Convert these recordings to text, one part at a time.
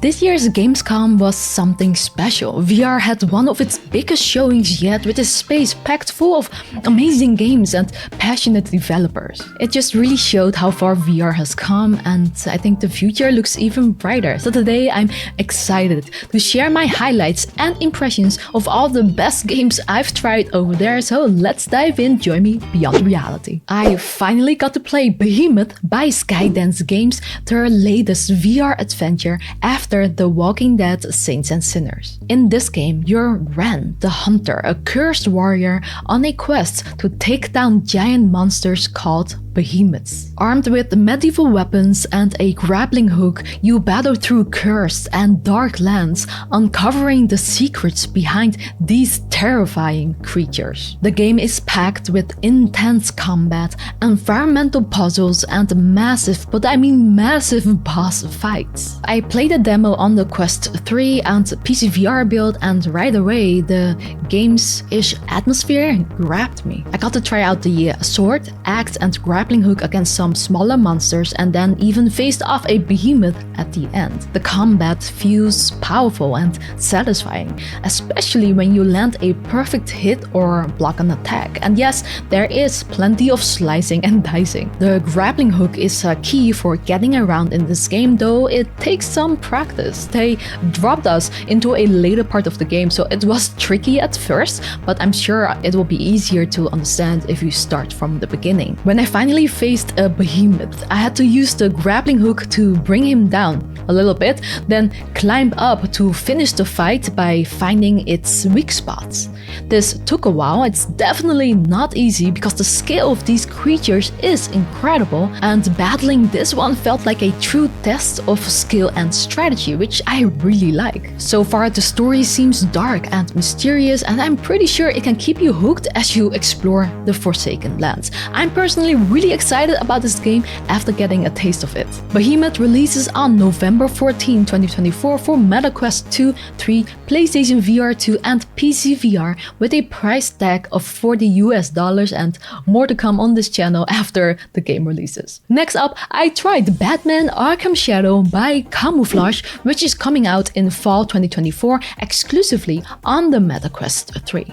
This year's Gamescom was something special. VR had one of its biggest showings yet, with a space packed full of amazing games and passionate developers. It just really showed how far VR has come, and I think the future looks even brighter. So today I'm excited to share my highlights and impressions of all the best games I've tried over there, so let's dive in, join me beyond reality. I finally got to play Behemoth by Skydance Games, their latest VR adventure after The Walking Dead Saints and Sinners. In this game, you're Ren, the hunter, a cursed warrior on a quest to take down giant monsters called Behemoths. Armed with medieval weapons and a grappling hook, you battle through cursed and dark lands, uncovering the secrets behind these terrifying creatures. The game is packed with intense combat, environmental puzzles, and massive, but I mean massive boss fights. I played a demo on the Quest 3 and PC VR build, and right away the game's-ish atmosphere grabbed me. I got to try out the sword, axe, and grappling hook against some smaller monsters, and then even faced off a behemoth at the end. The combat feels powerful and satisfying, especially when you land a perfect hit or block an attack. And yes, there is plenty of slicing and dicing. The grappling hook is key for getting around in this game, though it takes some practice. They dropped us into a later part of the game, so it was tricky at first, but I'm sure it will be easier to understand if you start from the beginning. When I finally faced a behemoth, I had to use the grappling hook to bring him down a little bit, then climb up to finish the fight by finding its weak spots. This took a while. It's definitely not easy because the scale of these creatures is incredible, and battling this one felt like a true test of skill and strategy, which I really like. So far, the story seems dark and mysterious, and I'm pretty sure it can keep you hooked as you explore the Forsaken Lands. I'm personally really excited about this game after getting a taste of it. Behemoth releases on November 14, 2024 for MetaQuest 2, 3, PlayStation VR 2 and PC VR, with a price tag of $40 and more to come on this channel after the game releases. Next up, I tried Batman Arkham Shadow by Camouflage, which is coming out in fall 2024 exclusively on the MetaQuest 3.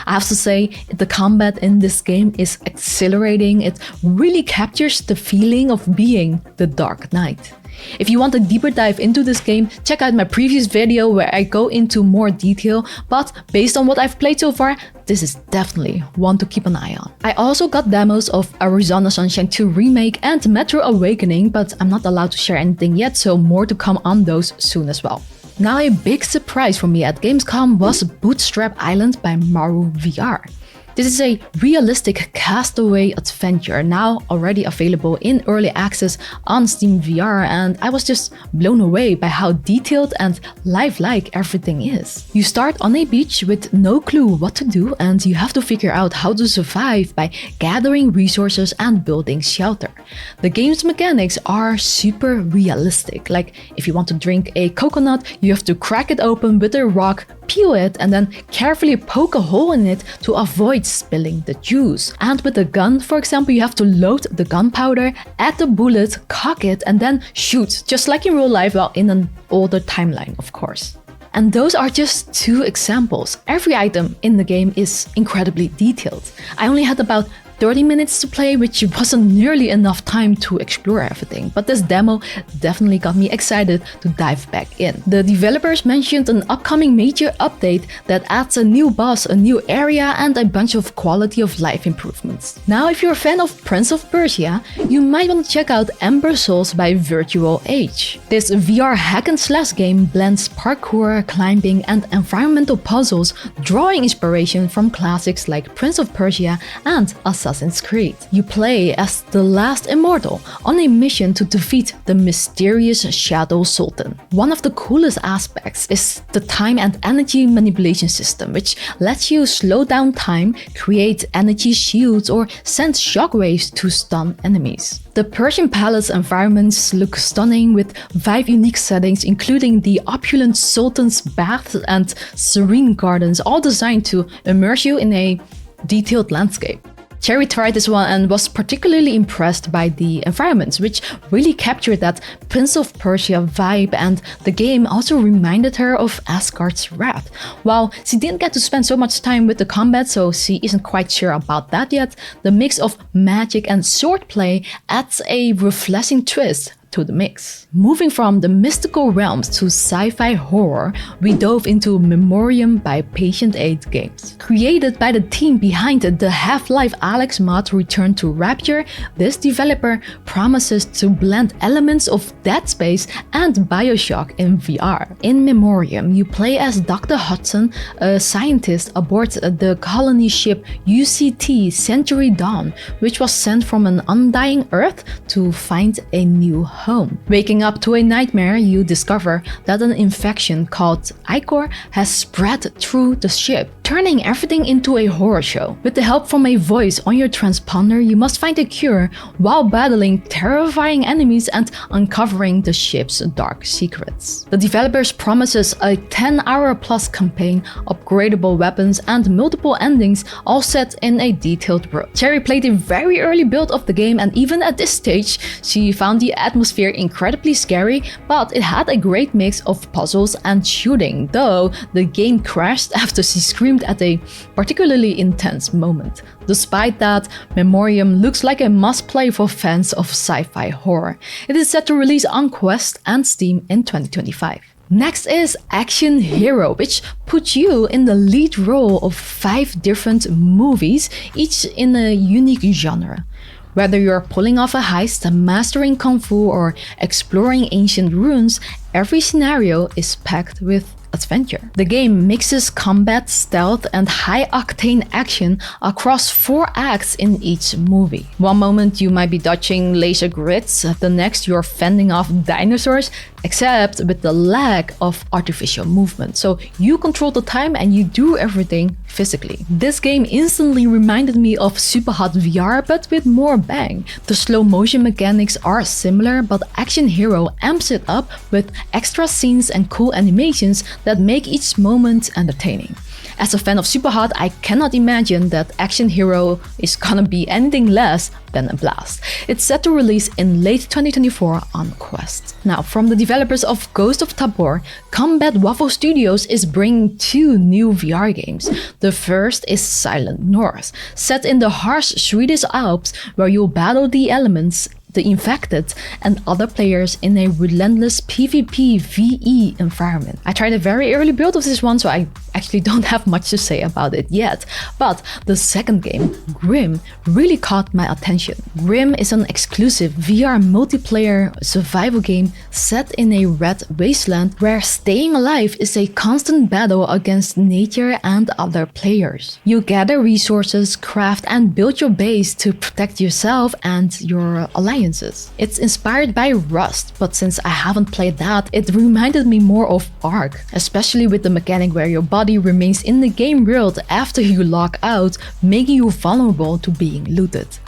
I have to say, the combat in this game is exhilarating. It really captures the feeling of being the Dark Knight. If you want a deeper dive into this game, check out my previous video where I go into more detail, but based on what I've played so far, this is definitely one to keep an eye on. I also got demos of Arizona Sunshine 2 Remake and Metro Awakening, but I'm not allowed to share anything yet, so more to come on those soon as well. Now, a big surprise for me at Gamescom was Bootstrap Island by Maru VR. This is a realistic castaway adventure, now already available in early access on Steam VR, and I was just blown away by how detailed and lifelike everything is. You start on a beach with no clue what to do, and you have to figure out how to survive by gathering resources and building shelter. The game's mechanics are super realistic. Like, if you want to drink a coconut, you have to crack it open with a rock, peel it, and then carefully poke a hole in it to avoid spilling the juice. And with a gun, for example, you have to load the gunpowder, add the bullet, cock it, and then shoot, just like in real life, well, in an older timeline, of course. And those are just two examples. Every item in the game is incredibly detailed. I only had about 30 minutes to play, which wasn't nearly enough time to explore everything, but this demo definitely got me excited to dive back in. The developers mentioned an upcoming major update that adds a new boss, a new area, and a bunch of quality of life improvements. Now, if you're a fan of Prince of Persia, you might want to check out Ember Souls by Virtual Age. This VR hack and slash game blends parkour, climbing, and environmental puzzles, drawing inspiration from classics like Prince of Persia and Assassin's Creed. You play as the last immortal on a mission to defeat the mysterious Shadow Sultan. One of the coolest aspects is the time and energy manipulation system, which lets you slow down time, create energy shields, or send shockwaves to stun enemies. The Persian palace environments look stunning with 5 unique settings, including the opulent Sultan's baths and serene gardens, all designed to immerse you in a detailed landscape. Chary tried this one and was particularly impressed by the environments, which really captured that Prince of Persia vibe, and the game also reminded her of Asgard's Wrath. While she didn't get to spend so much time with the combat, so she isn't quite sure about that yet, the mix of magic and swordplay adds a refreshing twist to the mix. Moving from the mystical realms to sci-fi horror, we dove into Memoreum by Patient 8 Games. Created by the team behind the Half-Life Alyx mod Return to Rapture, this developer promises to blend elements of Dead Space and Bioshock in VR. In Memoreum, you play as Dr. Hudson, a scientist aboard the colony ship UCT Century Dawn, which was sent from an undying Earth to find a new home. Waking up to a nightmare, you discover that an infection called Ichor has spread through the ship, turning everything into a horror show. With the help from a voice on your transponder, you must find a cure while battling terrifying enemies and uncovering the ship's dark secrets. The developers promises a 10-hour plus campaign, upgradable weapons, and multiple endings, all set in a detailed world. Chary played a very early build of the game, and even at this stage, she found the atmosphere incredibly scary, but it had a great mix of puzzles and shooting, though the game crashed after she screamed at a particularly intense moment. Despite that, Memoreum looks like a must-play for fans of sci-fi horror. It is set to release on Quest and Steam in 2025. Next is Action Hero, which puts you in the lead role of 5 different movies, each in a unique genre. Whether you're pulling off a heist, mastering kung fu, or exploring ancient ruins, every scenario is packed with adventure. The game mixes combat, stealth, and high-octane action across 4 acts in each movie. One moment you might be dodging laser grids, the next you're fending off dinosaurs, except with the lack of artificial movement. So you control the time and you do everything physically. This game instantly reminded me of Superhot VR, but with more bang. The slow motion mechanics are similar, but Action Hero amps it up with extra scenes and cool animations that make each moment entertaining. As a fan of Superhot, I cannot imagine that Action Hero is gonna be anything less than a blast. It's set to release in late 2024 on Quest. Now, from the developers of Ghost of Tabor, Combat Waffle Studios is bringing 2 new VR games. The first is Silent North, set in the harsh Swedish Alps, where you'll battle the elements, the infected, and other players in a relentless PvP VE environment. I tried a very early build of this one, so I actually don't have much to say about it yet. But the second game, Grim, really caught my attention. Grim is an exclusive VR multiplayer survival game set in a red wasteland where staying alive is a constant battle against nature and other players. You gather resources, craft, and build your base to protect yourself and your alliance. It's inspired by Rust, but since I haven't played that, it reminded me more of Ark, especially with the mechanic where your body remains in the game world after you log out, making you vulnerable to being looted.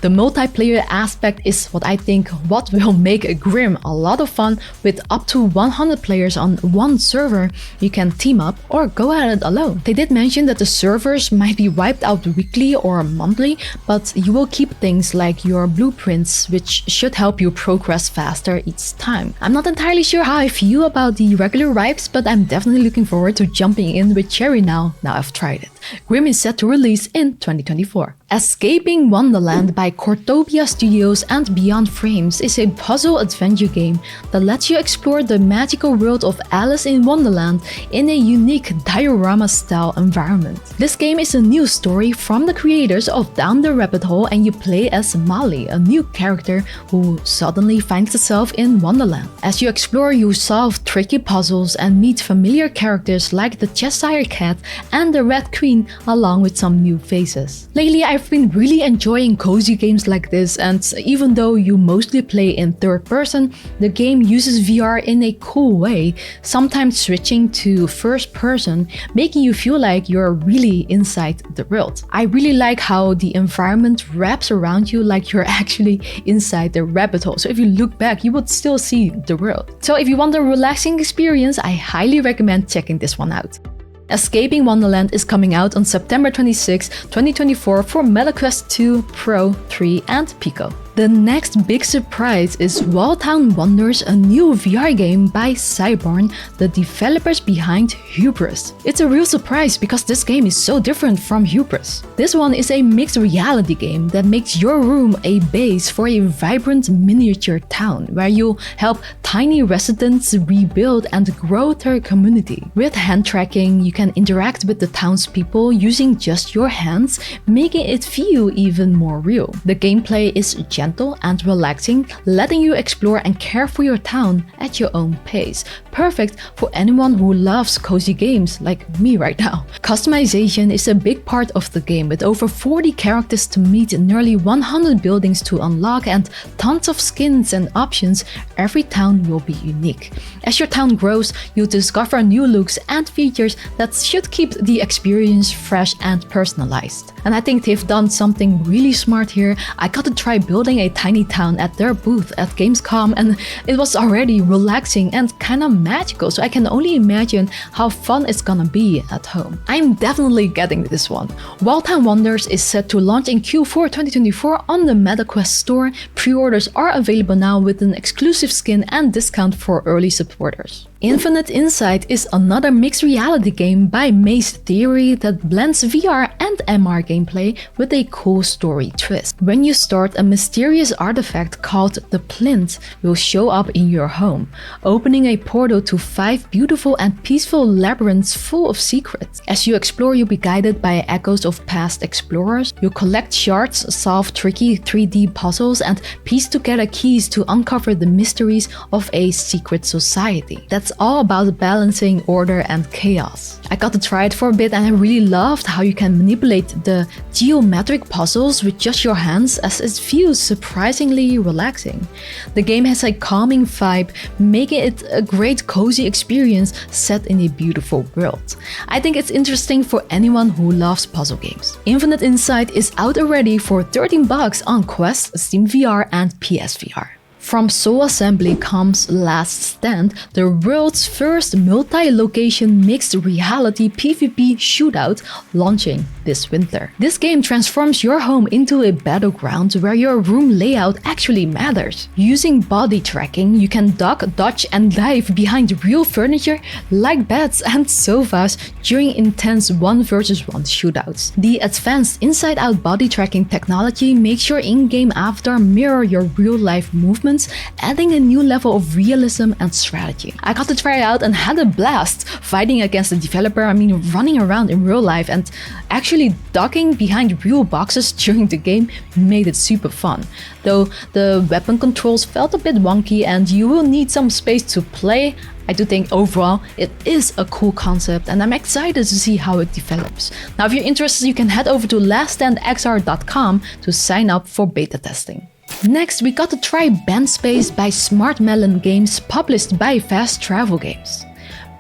The multiplayer aspect is what I think what will make Grim a lot of fun. With up to 100 players on one server, you can team up or go at it alone. They did mention that the servers might be wiped out weekly or monthly, but you will keep things like your blueprints, which should help you progress faster each time. I'm not entirely sure how I feel about the regular wipes, but I'm definitely looking forward to jumping in with Chary now I've tried it. Grim is set to release in 2024. Escaping Wonderland by Cortopia Studios and Beyond Frames is a puzzle adventure game that lets you explore the magical world of Alice in Wonderland in a unique diorama-style environment. This game is a new story from the creators of Down the Rabbit Hole, and you play as Molly, a new character who suddenly finds herself in Wonderland. As you explore, you solve tricky puzzles and meet familiar characters like the Cheshire Cat and the Red Queen, along with some new faces. Lately, I've been really enjoying cozy games like this, and even though you mostly play in third person, the game uses VR in a cool way, sometimes switching to first person, making you feel like you're really inside the world. I really like how the environment wraps around you like you're actually inside the rabbit hole, so if you look back, you would still see the world. So if you want a relaxing experience, I highly recommend checking this one out. Escaping Wonderland is coming out on September 26, 2024 for MetaQuest 2, Pro, 3 and Pico. The next big surprise is Walltown Wonders, a new VR game by Cyborn, the developers behind Hubris. It's a real surprise because this game is so different from Hubris. This one is a mixed reality game that makes your room a base for a vibrant miniature town where you help tiny residents rebuild and grow their community. With hand tracking, you can interact with the townspeople using just your hands, making it feel even more real. The gameplay is gentle and relaxing, letting you explore and care for your town at your own pace. Perfect for anyone who loves cozy games like me right now. Customization is a big part of the game, with over 40 characters to meet, nearly 100 buildings to unlock, and tons of skins and options. Every town will be unique. As your town grows, you'll discover new looks and features that should keep the experience fresh and personalized. And I think they've done something really smart here. I got to try building a tiny town at their booth at Gamescom, and it was already relaxing and kind of magical, so I can only imagine how fun it's gonna be at home. I'm definitely getting this one. Walltown Wonders is set to launch in Q4 2024 on the MetaQuest store. Pre-orders are available now with an exclusive skin and discount for early supporters. Infinite Insight is another mixed reality game by Maze Theory that blends VR and MR gameplay with a cool story twist. When you start, a mysterious artifact called the Plinth will show up in your home, opening a portal to 5 beautiful and peaceful labyrinths full of secrets. As you explore, you'll be guided by echoes of past explorers. You'll collect shards, solve tricky 3D puzzles, and piece together keys to uncover the mysteries of a secret society. That's all about balancing order and chaos. I got to try it for a bit and I really loved how you can manipulate the geometric puzzles with just your hands, as it feels surprisingly relaxing. The game has a calming vibe, making it a great cozy experience set in a beautiful world. I think it's interesting for anyone who loves puzzle games. Infinite Insight is out already for $13 on Quest, Steam VR and PSVR. From Soul Assembly comes Last Stand, the world's first multi-location mixed reality PvP shootout, launching this winter. This game transforms your home into a battleground where your room layout actually matters. Using body tracking, you can duck, dodge and dive behind real furniture like beds and sofas during intense 1 versus 1 shootouts. The advanced inside-out body tracking technology makes your in-game avatar mirror your real-life movements, adding a new level of realism and strategy. I got to try it out and had a blast fighting against the developer. Running around in real life and actually ducking behind real boxes during the game made it super fun. Though the weapon controls felt a bit wonky and you will need some space to play, I do think overall it is a cool concept and I'm excited to see how it develops. Now if you're interested, you can head over to laststandxr.com to sign up for beta testing. Next, we got to try Bandspace by Smart Melon Games, published by Fast Travel Games.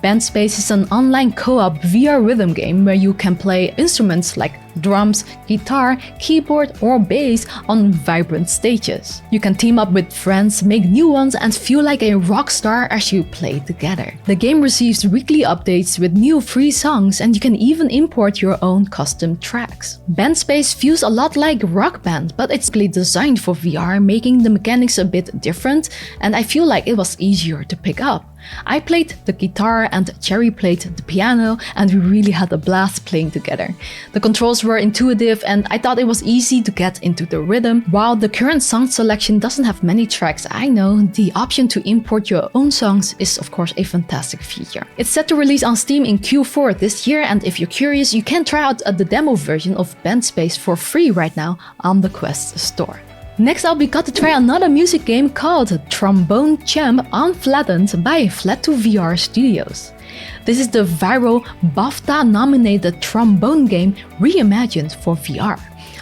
Bandspace is an online co-op VR rhythm game where you can play instruments like drums, guitar, keyboard or bass on vibrant stages. You can team up with friends, make new ones and feel like a rock star as you play together. The game receives weekly updates with new free songs and you can even import your own custom tracks. Bandspace feels a lot like Rock Band, but it's really designed for VR, making the mechanics a bit different, and I feel like it was easier to pick up. I played the guitar and Chary played the piano and we really had a blast playing together. The controls were intuitive and I thought it was easy to get into the rhythm. While the current song selection doesn't have many tracks, I know the option to import your own songs is of course a fantastic feature. It's set to release on Steam in Q4 this year, and if you're curious, you can try out the demo version of Bandspace for free right now on the Quest store. Next up, we got to try another music game called Trombone Champ Unflattened by Flat2VR Studios. This is the viral BAFTA-nominated trombone game reimagined for VR.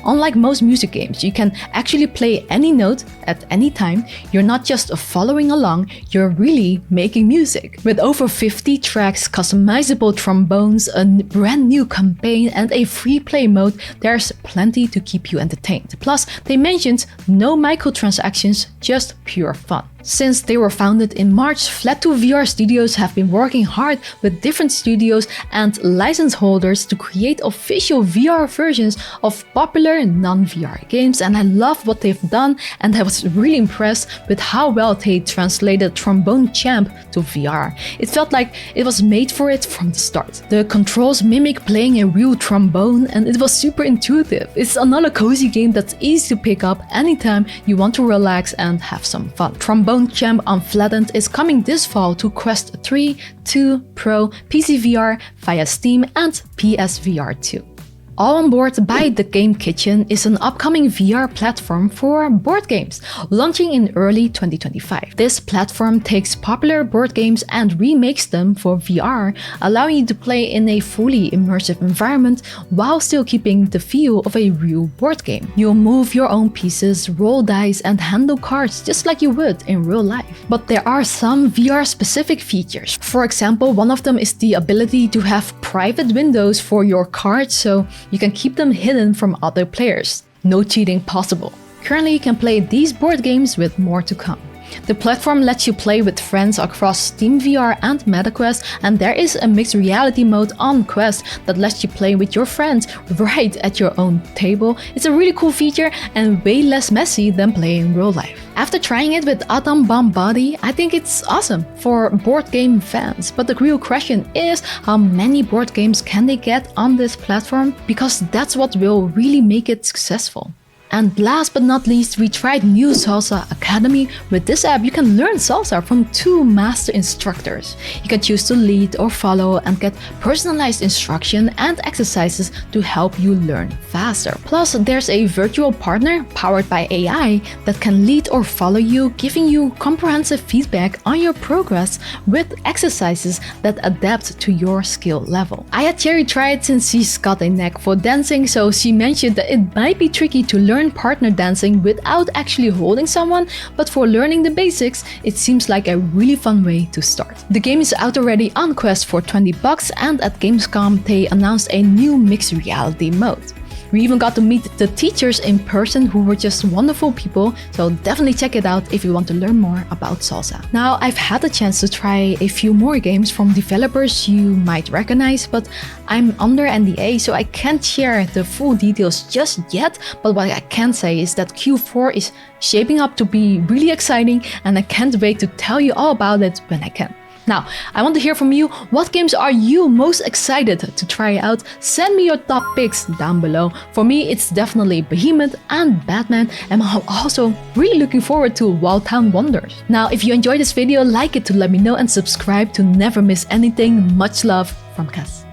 Unlike most music games, you can actually play any note at any time. You're not just following along, you're really making music. With over 50 tracks, customizable trombones, a brand new campaign and a free play mode, there's plenty to keep you entertained. Plus, they mentioned no microtransactions, just pure fun. Since they were founded in March, Flat2 VR Studios have been working hard with different studios and license holders to create official VR versions of popular non-VR games, and I love what they've done, and I was really impressed with how well they translated Trombone Champ to VR. It felt like it was made for it from the start. The controls mimic playing a real trombone, and it was super intuitive. It's another cozy game that's easy to pick up anytime you want to relax and have some fun. Trombone Champ Unflattened is coming this fall to Quest 3, 2, Pro, PC VR via Steam and PSVR 2. All on Board by The Game Kitchen is an upcoming VR platform for board games, launching in early 2025. This platform takes popular board games and remakes them for VR, allowing you to play in a fully immersive environment while still keeping the feel of a real board game. You'll move your own pieces, roll dice, and handle cards just like you would in real life. But there are some VR-specific features. For example, one of them is the ability to have private windows for your cards, so you can keep them hidden from other players. No cheating possible. Currently, you can play these board games with more to come. The platform lets you play with friends across Steam VR and MetaQuest, and there is a mixed reality mode on Quest that lets you play with your friends right at your own table. It's a really cool feature and way less messy than playing in real life. After trying it with Atom Bomb Body, I think it's awesome for board game fans, but the real question is how many board games can they get on this platform, because that's what will really make it successful. And last but not least, we tried new Salsa Academy. With this app, you can learn salsa from 2 master instructors. You can choose to lead or follow and get personalized instruction and exercises to help you learn faster. Plus, there's a virtual partner powered by AI that can lead or follow you, giving you comprehensive feedback on your progress with exercises that adapt to your skill level. I had Chary try it since she's got a knack for dancing, so she mentioned that it might be tricky to learn partner dancing without actually holding someone, but for learning the basics, it seems like a really fun way to start. The game is out already on Quest for $20, and at Gamescom they announced a new mixed reality mode. We even got to meet the teachers in person, who were just wonderful people, so definitely check it out if you want to learn more about salsa. Now, I've had the chance to try a few more games from developers you might recognize, but I'm under NDA, so I can't share the full details just yet, but what I can say is that Q4 is shaping up to be really exciting, and I can't wait to tell you all about it when I can. Now, I want to hear from you. What games are you most excited to try out? Send me your top picks down below. For me, it's definitely Behemoth and Batman, and I'm also really looking forward to Wild Town Wonders. Now, if you enjoyed this video, like it to let me know and subscribe to never miss anything. Much love from Cas.